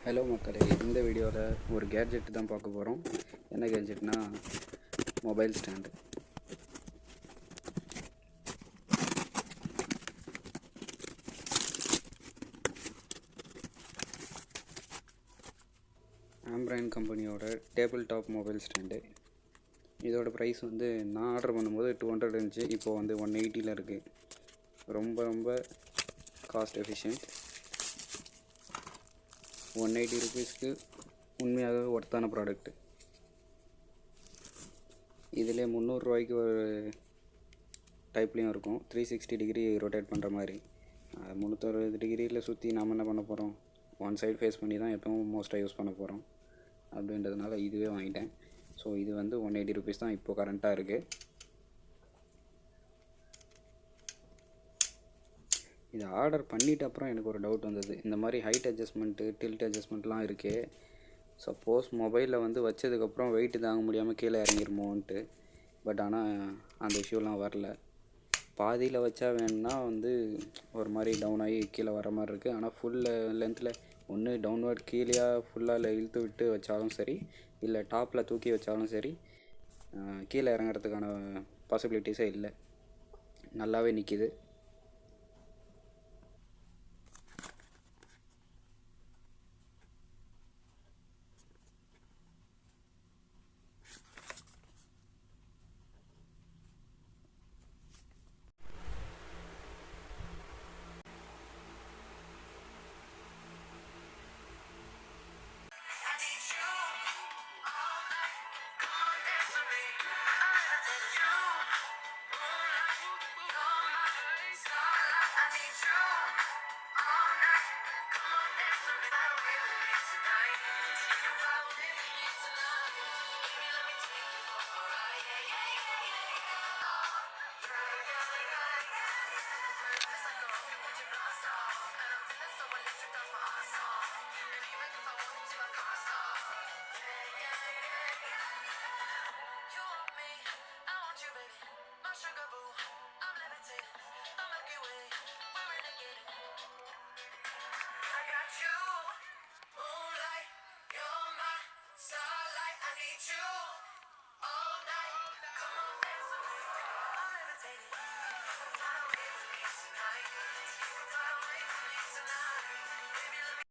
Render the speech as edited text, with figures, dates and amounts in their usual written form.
Hello மக்களே, இந்த வீடியோவில் ஒரு கேட்ஜெட் தான் பார்க்க போகிறோம். என்ன கேட்ஜெட்னா மொபைல் ஸ்டாண்டு. ஆம்ப்ரைன் கம்பெனியோட டேபிள் டாப் மொபைல் ஸ்டாண்டு. இதோட ப்ரைஸ் வந்து நான் ஆர்டர் பண்ணும்போது 200 இருந்துச்சு. இப்போது வந்து 180 இருக்குது. ரொம்ப ரொம்ப காஸ்ட் எஃபிஷியன்ட். 180 ருபீஸ்க்கு உண்மையாகவே ஒர்த்தான ப்ராடக்ட்டு. இதில் 300 ரூபாய்க்கு ஒரு டைப்லேயும் இருக்கும். 360 டிகிரி ரொட்டேட் பண்ணுற மாதிரி. 360 டிகிரியில் சுற்றி நாம் என்ன பண்ண போகிறோம், ஒன் சைடு ஃபேஸ் பண்ணி தான் எப்பவும் மோஸ்ட்டாக யூஸ் பண்ண போகிறோம். அப்படின்றதுனால இதுவே வாங்கிட்டேன். ஸோ இது வந்து 180 ருபீஸ் தான் இப்போது கரண்ட்டாக இருக்குது. இதை ஆர்டர் பண்ணிவிட்டு அப்புறம் எனக்கு ஒரு டவுட் வந்தது. இந்த மாதிரி ஹைட் அட்ஜஸ்ட்மெண்ட்டு, டில்ட் அட்ஜஸ்ட்மெண்ட்லாம் இருக்கே, சப்போஸ் மொபைலில் வந்து வச்சதுக்கப்புறம் வெயிட்டு தாங்க முடியாமல் கீழே இறங்கிருமோன்ட்டு. பட் ஆனால் அந்த இஷ்யூலாம் வரல. பாதியில் வச்சா வேணும்னா வந்து ஒரு மாதிரி டவுன் ஆகி கீழே வர மாதிரி இருக்குது. ஆனால் ஃபுல் லென்த்தில் ஒன்று டவுன்வர்ட் கீழேயா ஃபுல்லாக இழுத்து விட்டு வச்சாலும் சரி, இல்லை டாப்பில் தூக்கி வச்சாலும் சரி, கீழே இறங்குறதுக்கான பாசிபிலிட்டிஸே இல்லை. நல்லாவே நிற்கிது.